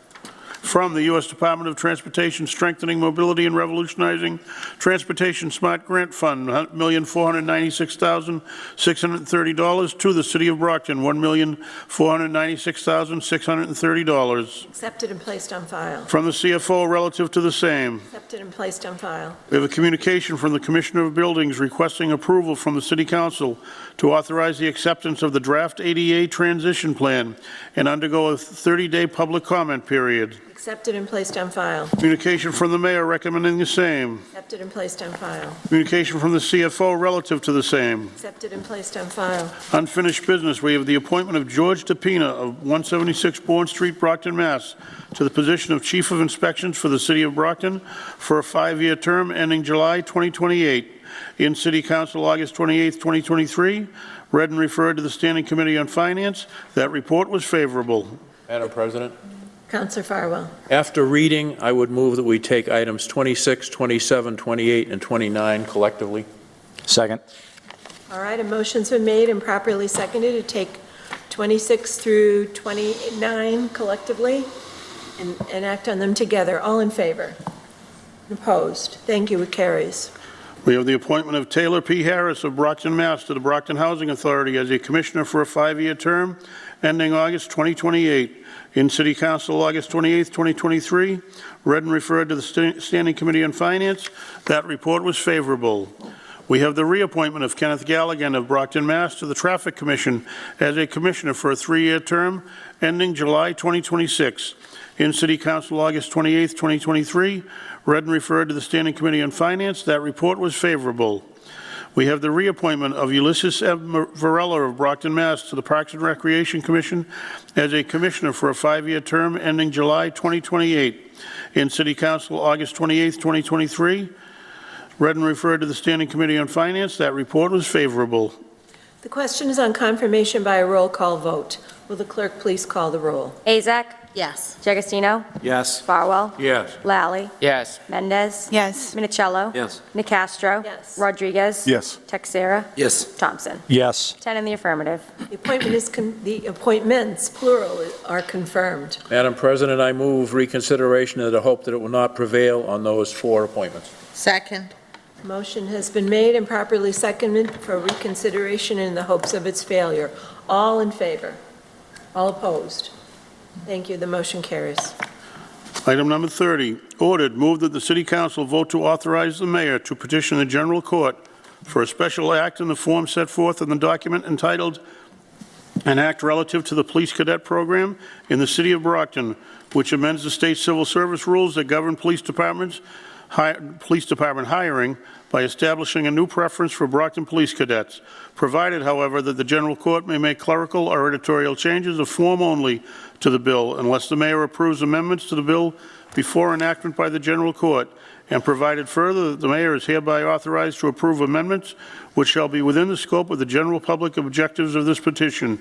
From the U.S. Department of Transportation Strengthening Mobility and Revolutionizing Transportation Smart Grant Fund, $1,496,630 to the City of Brockton, $1,496,630. Accepted and placed on file. From the CFO relative to the same. Accepted and placed on file. We have a communication from the Commissioner of Buildings requesting approval from the City Council to authorize the acceptance of the draft ADA transition plan and undergo a 30-day public comment period. Accepted and placed on file. Communication from the mayor recommending the same. Accepted and placed on file. Communication from the CFO relative to the same. Accepted and placed on file. Unfinished business, we have the appointment of George DePina of 176 Bourne Street, Brockton, Mass. to the position of Chief of Inspections for the City of Brockton for a 5-year term ending July 2028. In City Council, August 28, 2023. Read and referred to the Standing Committee on Finance. That report was favorable. Madam President, Councilor Farwell. after reading, I would move that we take items 26, 27, 28, and 29 collectively. Second. All right, a motion's been made and properly seconded to take 26 through 29 collectively and act on them together. All in favor? Opposed? Thank you. It carries. We have the appointment of Taylor P. Harris of Brockton, Mass. to the Brockton Housing Authority as a commissioner for a 5-year term ending August 2028. In City Council, August 28, 2023. Read and referred to the Standing Committee on Finance. That report was favorable. We have the reappointment of Kenneth Galligan of Brockton, Mass. to the Traffic Commission as a commissioner for a 3-year term ending July 2026. In City Council, August 28, 2023. Read and referred to the Standing Committee on Finance. That report was favorable. We have the reappointment of Ulysses M. Varela of Brockton, Mass. to the Parks and Recreation Commission as a commissioner for a 5-year term ending July 2028. In City Council, August 28, 2023. Read and referred to the Standing Committee on Finance. That report was favorable. The question is on confirmation by a roll call vote. Will the clerk please call the roll? Azak? Yes. D'Agostino? Yes. Farwell? Yes. Lally? Yes. Mendez? Yes. Minicello? Yes. Nicastro? Yes. Rodriguez? Yes. Texera? Yes. Thompson? Yes. 10 in the affirmative. The appointment is the appointments, plural, are confirmed. Madam President, I move reconsideration in the hope that it will not prevail on those 4 appointments. Second. Motion has been made and properly seconded for reconsideration in the hopes of its failure. All in favor? All opposed? Thank you. The motion carries. Item number 30, ordered, move that the City Council vote to authorize the mayor to petition the General Court for a special act in the form set forth in the document entitled An Act Relative to the Police Cadet Program in the City of Brockton, which amends the state civil service rules that govern police department hiring by establishing a new preference for Brockton police cadets, provided, however, that the General Court may make clerical or editorial changes of form only to the bill unless the mayor approves amendments to the bill before enactment by the General Court, and provided further that the mayor is hereby authorized to approve amendments which shall be within the scope of the general public objectives of this petition,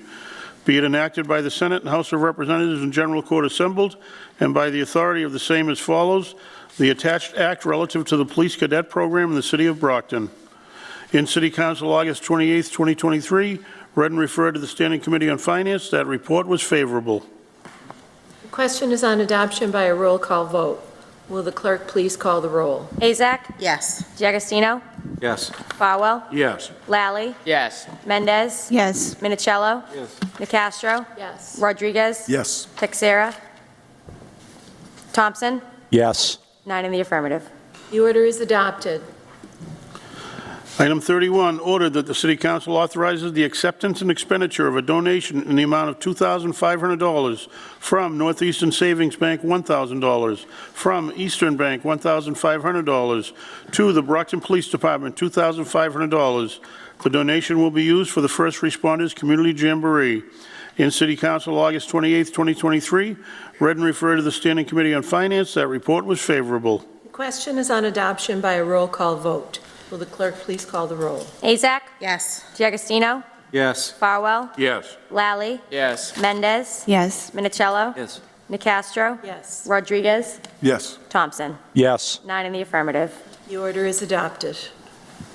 be it enacted by the Senate and House of Representatives and General Court assembled, and by the authority of the same as follows. The attached act relative to the police cadet program in the City of Brockton. In City Council, August 28, 2023, read and referred to the Standing Committee on Finance. That report was favorable. The question is on adoption by a roll call vote. Will the clerk please call the roll? Azak? Yes. D'Agostino? Yes. Farwell? Yes. Lally? Yes. Mendez? Yes. Minicello? Yes. Nicastro? Yes. Rodriguez? Yes. Texera? Thompson? Yes. 9 in the affirmative. The order is adopted. Item 31, ordered that the City Council authorizes the acceptance and expenditure of a donation in the amount of $2,500 from Northeastern Savings Bank, $1,000, from Eastern Bank, $1,500, to the Brockton Police Department, $2,500. The donation will be used for the First Responders Community Jamboree. In City Council, August 28, 2023, read and referred to the Standing Committee on Finance. That report was favorable. The question is on adoption by a roll call vote. Will the clerk please call the roll? Azak? Yes. D'Agostino? Yes. Farwell? Yes. Lally? Yes. Mendez? Yes. Minicello? Yes. Nicastro? Yes. Rodriguez? Yes. Thompson? Yes. 9 in the affirmative. The order is adopted.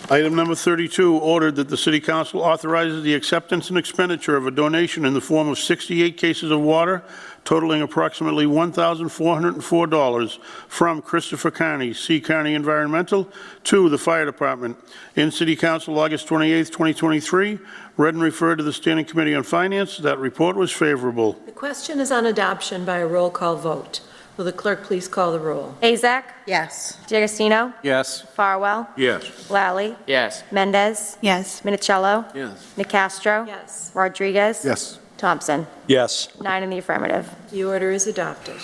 Item number 32, ordered that the City Council authorizes the acceptance and expenditure of a donation in the form of 68 cases of water totaling approximately $1,404 from Christopher Carney, C. Carney Environmental, to the Fire Department. In City Council, August 28, 2023, read and referred to the Standing Committee on Finance. That report was favorable. The question is on adoption by a roll call vote. Will the clerk please call the roll? Azak? Yes. D'Agostino? Yes. Farwell? Yes. Lally? Yes. Mendez? Yes. Minicello? Yes. Nicastro? Yes. Rodriguez? Yes. Thompson? Yes. 9 in the affirmative. The order is adopted.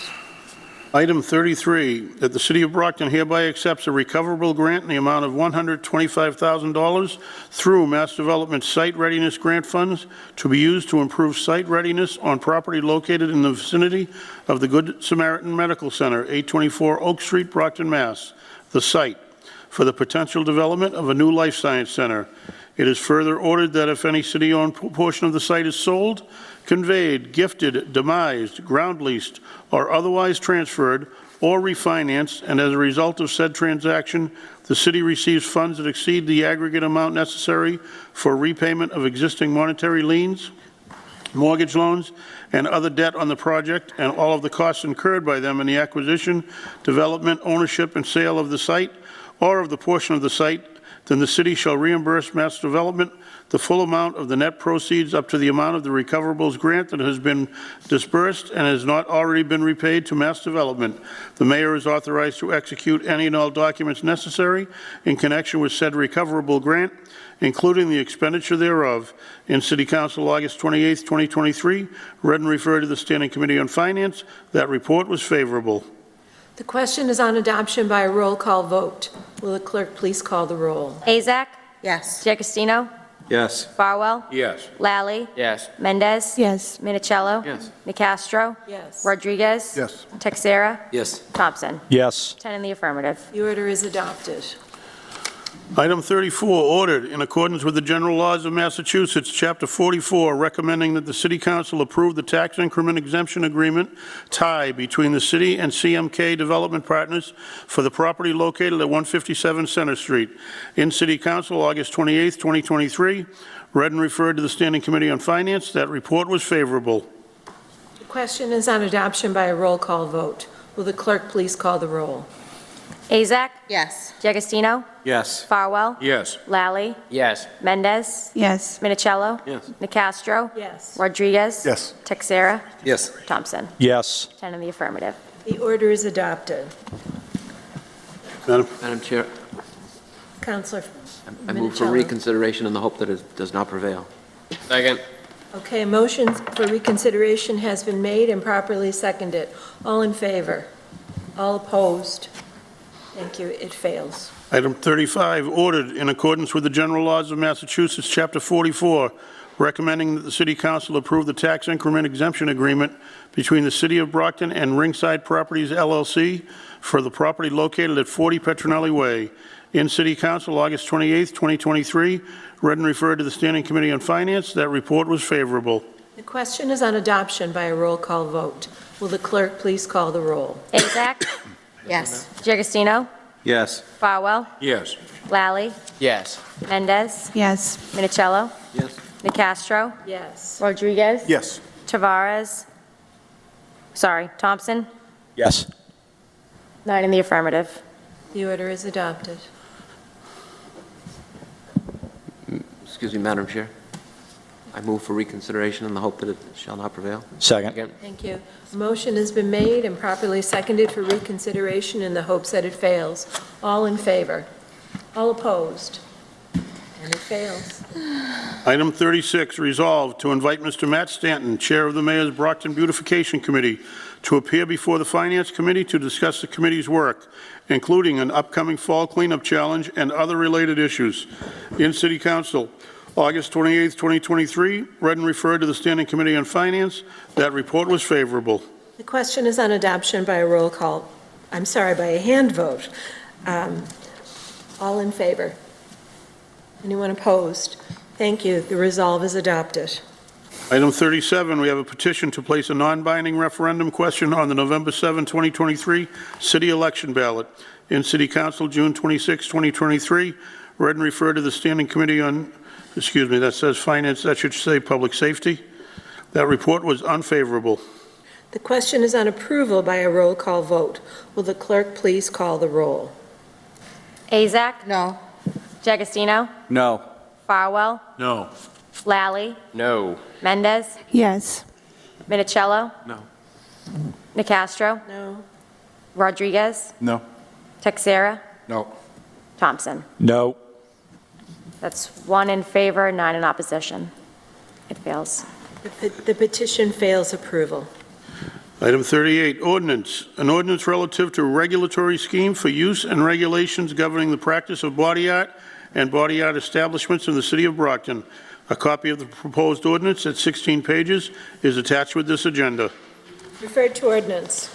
Item 33, that the City of Brockton hereby accepts a recoverable grant in the amount of $125,000 through Mass Development Site Readiness Grant Funds to be used to improve site readiness on property located in the vicinity of the Good Samaritan Medical Center, 824 Oak Street, Brockton, Mass., the site, for the potential development of a new life science center. It is further ordered that if any city-owned portion of the site is sold, conveyed, gifted, demised, ground leased, or otherwise transferred or refinanced, and as a result of said transaction, the city receives funds that exceed the aggregate amount necessary for repayment of existing monetary liens, mortgage loans, and other debt on the project, and all of the costs incurred by them in the acquisition, development, ownership, and sale of the site, or of the portion of the site, then the city shall reimburse Mass Development the full amount of the net proceeds up to the amount of the recoverables grant that has been disbursed and has not already been repaid to Mass Development. The mayor is authorized to execute any and all documents necessary in connection with said recoverable grant, including the expenditure thereof. In City Council, August 28, 2023, read and referred to the Standing Committee on Finance. That report was favorable. The question is on adoption by a roll call vote. Will the clerk please call the roll? Azak? Yes. D'Agostino? Yes. Farwell? Yes. Lally? Yes. Mendez? Yes. Minicello? Yes. Nicastro? Yes. Rodriguez? Yes. Texera? Yes. Thompson? Yes. 10 in the affirmative. The order is adopted. Item 34, ordered in accordance with the general laws of Massachusetts, Chapter 44, recommending that the City Council approve the tax increment exemption agreement tie between the city and CMK Development Partners for the property located at 157 Center Street. In City Council, August 28, 2023, read and referred to the Standing Committee on Finance. That report was favorable. The question is on adoption by a roll call vote. Will the clerk please call the roll? Azak? Yes. D'Agostino? Yes. Farwell? Yes. Lally? Yes. Mendez? Yes. Minicello? Yes. Nicastro? Yes. Rodriguez? Yes. Texera? Yes. Thompson? Yes. 10 in the affirmative. The order is adopted. Madam Chair, Counselor I move for Minicello. reconsideration in the hope that it does not prevail. Second. Okay, motion for reconsideration has been made and properly seconded. All in favor? All opposed? Thank you. It fails. Item 35, ordered in accordance with the general laws of Massachusetts, Chapter 44, recommending that the City Council approve the tax increment exemption agreement between the City of Brockton and Ringside Properties, LLC, for the property located at 40 Petronelli Way. In City Council, August 28, 2023, read and referred to the Standing Committee on Finance. That report was favorable. The question is on adoption by a roll call vote. Will the clerk please call the roll? Azak? Yes. D'Agostino? Yes. Farwell? Yes. Lally? Yes. Mendez? Yes. Minicello? Yes. Nicastro? Yes. Rodriguez? Yes. Tavares? Sorry, Thompson? Yes. 9 in the affirmative. The order is adopted. Excuse me, Madam Chair. I move for reconsideration in the hope that it shall not prevail. Second. Again. Thank you. A motion has been made and properly seconded for reconsideration in the hopes that it fails. All in favor? All opposed? And it fails. Item 36, resolved to invite Mr. Matt Stanton, Chair of the Mayor's Brockton Beautification Committee, to appear before the Finance Committee to discuss the committee's work, including an upcoming fall cleanup challenge and other related issues. In City Council, August 28, 2023, read and referred to the Standing Committee on Finance. That report was favorable. The question is on adoption by a roll call, by a hand vote. All in favor? Anyone opposed? Thank you. The resolve is adopted. Item 37, we have a petition to place a non-binding referendum question on the November 7, 2023 city election ballot. In City Council, June 26, 2023, read and referred to the Standing Committee on, that says Finance, that should say Public Safety. That report was unfavorable. The question is on approval by a roll call vote. Will the clerk please call the roll? Azak? No. D'Agostino? No. Farwell? No. Lally? No. Mendez? Yes. Minicello? No. Nicastro? No. Rodriguez? No. Texera? No. Thompson? No. That's 1 in favor, 9 in opposition. It fails. The petition fails approval. Item 38, ordinance. An ordinance relative to a regulatory scheme for use and regulations governing the practice of body art and body art establishments in the city of Brockton. A copy of the proposed ordinance at 16 pages is attached with this agenda. Referred to ordinance.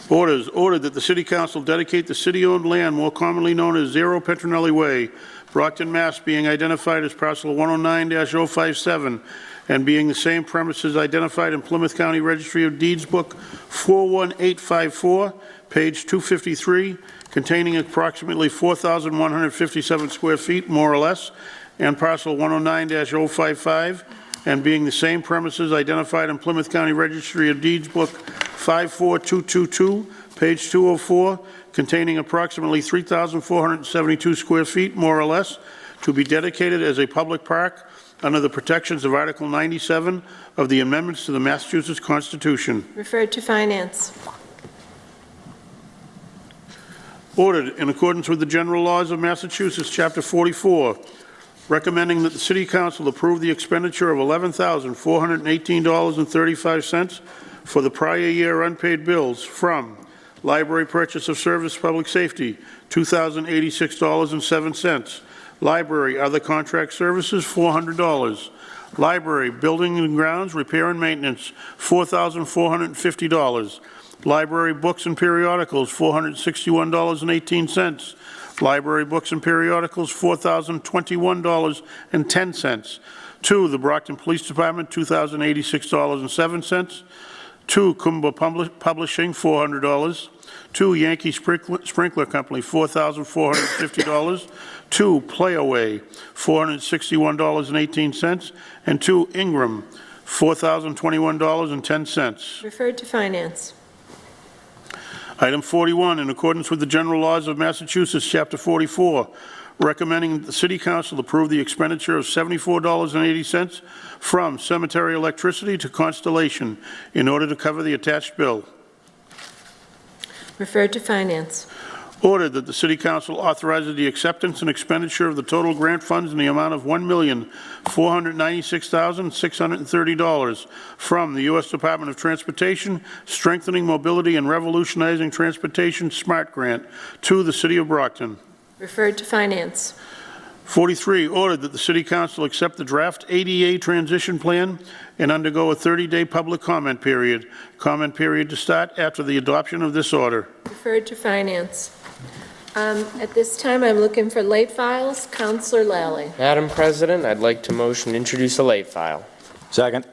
Ordered that the City Council dedicate the city-owned land more commonly known as 0 Petronelli Way, Brockton, Mass., being identified as parcel 109-057 and being the same premises identified in Plymouth County Registry of Deeds Book 41854, page 253, containing approximately 4,157 square feet, more or less, and parcel 109-055, and being the same premises identified in Plymouth County Registry of Deeds Book 54222, page 204, containing approximately 3,472 square feet, more or less, to be dedicated as a public park under the protections of Article 97 of the amendments to the Massachusetts Constitution. Referred to finance. Ordered in accordance with the general laws of Massachusetts, Chapter 44, recommending that the City Council approve the expenditure of $11,418.35 for the prior year unpaid bills from Library Purchase of Service Public Safety, $2,086.07. Library Other Contract Services, $400. Library Building and Grounds Repair and Maintenance, $4,450. Library Books and Periodicals, $461.18. Library Books and Periodicals, $4,021.10. To the Brockton Police Department, $2,086.07. To Kumba Publishing, $400. To Yankee Sprinkler Company, $4,450. To Playaway, $461.18. And to Ingram, $4,021.10. Referred to finance. Item 41, in accordance with the general laws of Massachusetts, Chapter 44, recommending that the City Council approve the expenditure of $74.80 from cemetery electricity to Constellation in order to cover the attached bill. Referred to finance. Ordered that the City Council authorizes the acceptance and expenditure of the total grant funds in the amount of $1,496,630 from the U.S. Department of Transportation, Strengthening Mobility and Revolutionizing Transportation Smart Grant to the City of Brockton. Referred to finance. 43, ordered that the City Council accept the draft ADA transition plan and undergo a 30-day public comment period. Comment period to start after the adoption of this order. Referred to finance. At this time, I'm looking for late files. Councillor Lally. Madam President, I'd like to motion to introduce a late file. Second.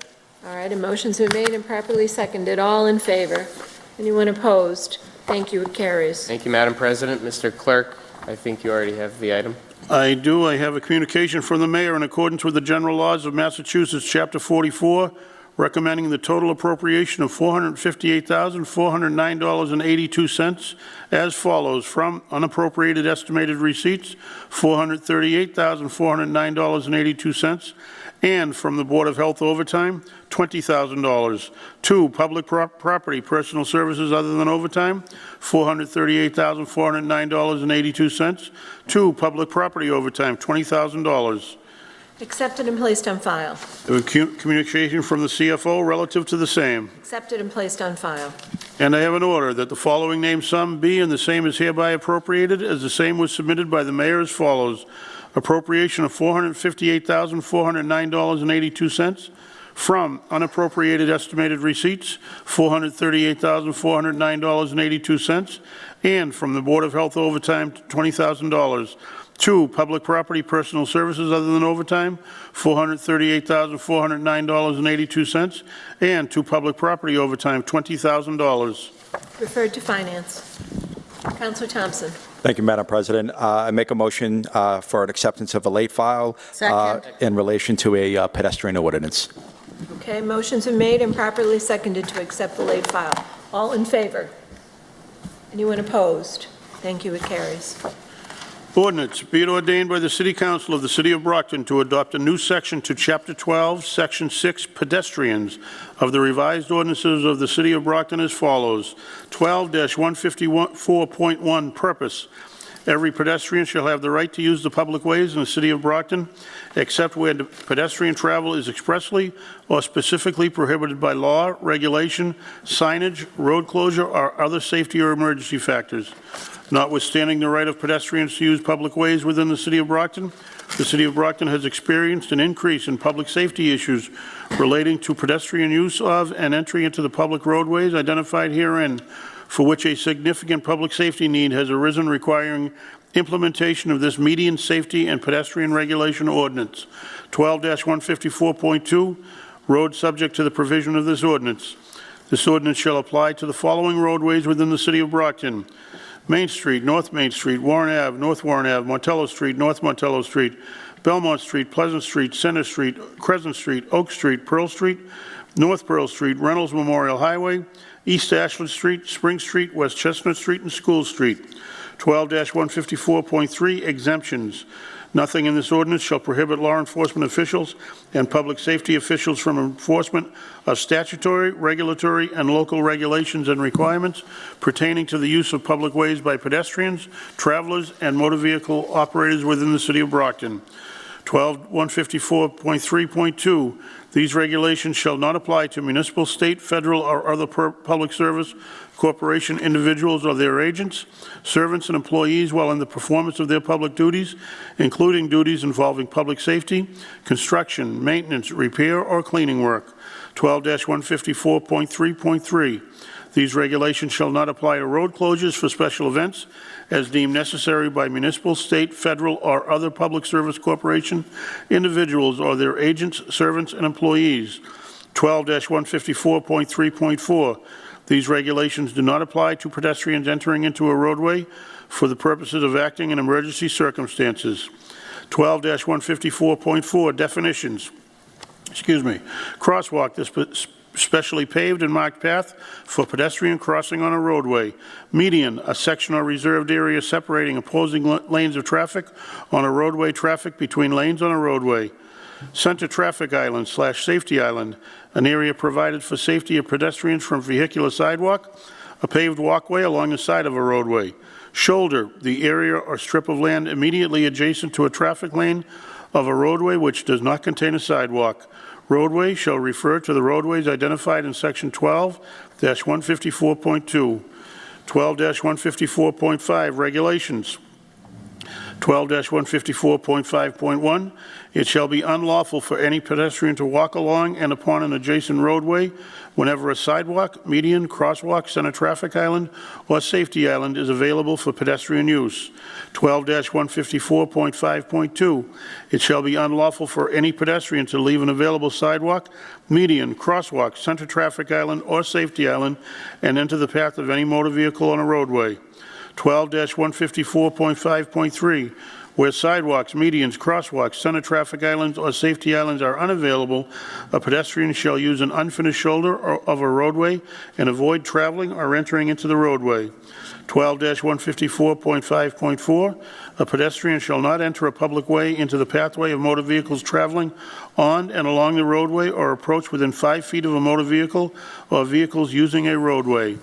All right, a motion's been made and properly seconded. All in favor? Anyone opposed? Thank you. It carries. Thank you, Madam President. Mr. Clerk, I think you already have the item. I do. I have a communication from the mayor in accordance with the general laws of Massachusetts, Chapter 44, recommending the total appropriation of $458,409.82 as follows: from unappropriated estimated receipts, $438,409.82, and from the Board of Health overtime, $20,000. 2, public property personal services other than overtime, $438,409.82. 2, public property overtime, $20,000. Accepted and placed on file. Communication from the CFO relative to the same. Accepted and placed on file. And I have an order that the following named sum be and the same is hereby appropriated as the same was submitted by the mayor as follows: appropriation of $458,409.82 from unappropriated estimated receipts, $438,409.82, and from the Board of Health overtime, $20,000. 2, public property personal services other than overtime, $438,409.82, and 2, public property overtime, $20,000. Referred to finance. Councilor Thompson. Thank you, Madam President. I make a motion for an acceptance of a late file in relation to a pedestrian ordinance. Okay, motions are made and properly seconded to accept the late file. All in favor? Anyone opposed? Thank you, it carries. Ordinance, be it ordained by the City Council of the City of Brockton to adopt a new section to Chapter 12, Section 6, pedestrians of the revised ordinances of the City of Brockton as follows: 12-154.1, purpose. Every pedestrian shall have the right to use the public ways in the City of Brockton, except where pedestrian travel is expressly or specifically prohibited by law, regulation, signage, road closure, or other safety or emergency factors. Notwithstanding the right of pedestrians to use public ways within the City of Brockton, the City of Brockton has experienced an increase in public safety issues relating to pedestrian use of and entry into the public roadways identified herein, for which a significant public safety need has arisen requiring implementation of this median safety and pedestrian regulation ordinance. 12-154.2, road subject to the provision of this ordinance. This ordinance shall apply to the following roadways within the City of Brockton: Main Street, North Main Street, Warren Ave, North Warren Ave, Montello Street, North Montello Street, Belmont Street, Pleasant Street, Center Street, Crescent Street, Oak Street, Pearl Street, North Pearl Street, Reynolds Memorial Highway, East Ashland Street, Spring Street, West Chestnut Street, and School Street. 12-154.3, exemptions. Nothing in this ordinance shall prohibit law enforcement officials and public safety officials from enforcement of statutory, regulatory, and local regulations and requirements pertaining to the use of public ways by pedestrians, travelers, and motor vehicle operators within the City of Brockton. 12-154.3.2, these regulations shall not apply to municipal, state, federal, or other public service, corporation, individuals, or their agents, servants, and employees while in the performance of their public duties, including duties involving public safety, construction, maintenance, repair, or cleaning work. 12-154.3.3, these regulations shall not apply to road closures for special events as deemed necessary by municipal, state, federal, or other public service corporation, individuals, or their agents, servants, and employees. 12-154.3.4, these regulations do not apply to pedestrians entering into a roadway for the purposes of acting in emergency circumstances. 12-154.4, definitions. Crosswalk, this specially paved and marked path for pedestrian crossing on a roadway. Median, a section or reserved area separating opposing lanes of traffic on a roadway, traffic between lanes on a roadway. Center traffic island / safety island, an area provided for safety of pedestrians from vehicular sidewalk, a paved walkway along the side of a roadway. Shoulder, the area or strip of land immediately adjacent to a traffic lane of a roadway which does not contain a sidewalk. Roadway shall refer to the roadways identified in Section 12-154.2. 12-154.5, regulations. 12-154.5.1, it shall be unlawful for any pedestrian to walk along and upon an adjacent roadway whenever a sidewalk, median, crosswalk, center traffic island, or safety island is available for pedestrian use. 12-154.5.2, it shall be unlawful for any pedestrian to leave an available sidewalk, median, crosswalk, center traffic island, or safety island and enter the path of any motor vehicle on a roadway. 12-154.5.3, Where sidewalks, medians, crosswalks, center traffic islands, or safety islands are unavailable, a pedestrian shall use an unfinished shoulder of a roadway and avoid traveling or entering into the roadway. 12-154.5.4, a pedestrian shall not enter a public way into the pathway of motor vehicles traveling on and along the roadway or approach within 5 feet of a motor vehicle or vehicles using a roadway.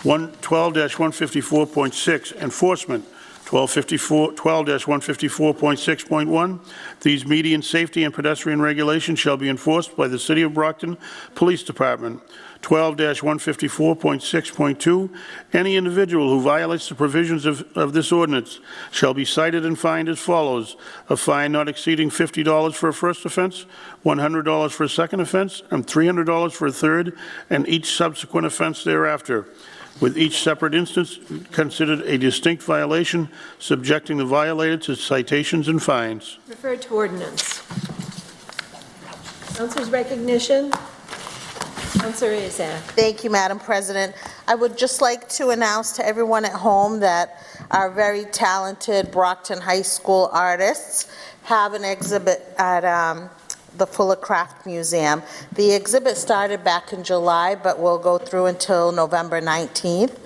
12-154.6, enforcement. 12-154.6.1, these median safety and pedestrian regulations shall be enforced by the City of Brockton Police Department. 12-154.6.2, any individual who violates the provisions of this ordinance shall be cited and fined as follows: a fine not exceeding $50 for a first offense, $100 for a second offense, and $300 for a third, and each subsequent offense thereafter, with each separate instance considered a distinct violation, subjecting the violator to citations and fines. Refer to ordinance. Councilor's recognition. Councilor Azak. Thank you, Madam President. I would just like to announce to everyone at home that our very talented Brockton High School artists have an exhibit at the Fuller Craft Museum. The exhibit started back in July, but will go through until November 19th.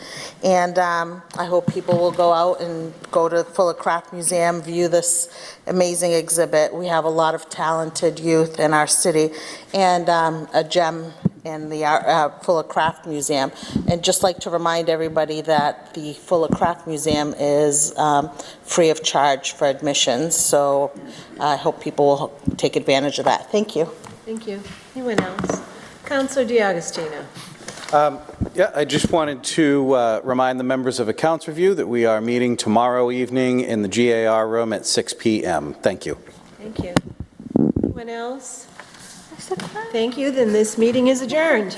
And I hope people will go out and go to the Fuller Craft Museum, view this amazing exhibit. We have a lot of talented youth in our city, and a gem in the Fuller Craft Museum. And just like to remind everybody that the Fuller Craft Museum is free of charge for admissions, so I hope people will take advantage of that. Thank you. Thank you. Anyone else? Councilor D'Agostino. Yeah, I just wanted to remind the members of Accounts Review that we are meeting tomorrow evening in the GAR room at 6 p.m. Thank you. Thank you. Anyone else? Thank you. Then this meeting is adjourned.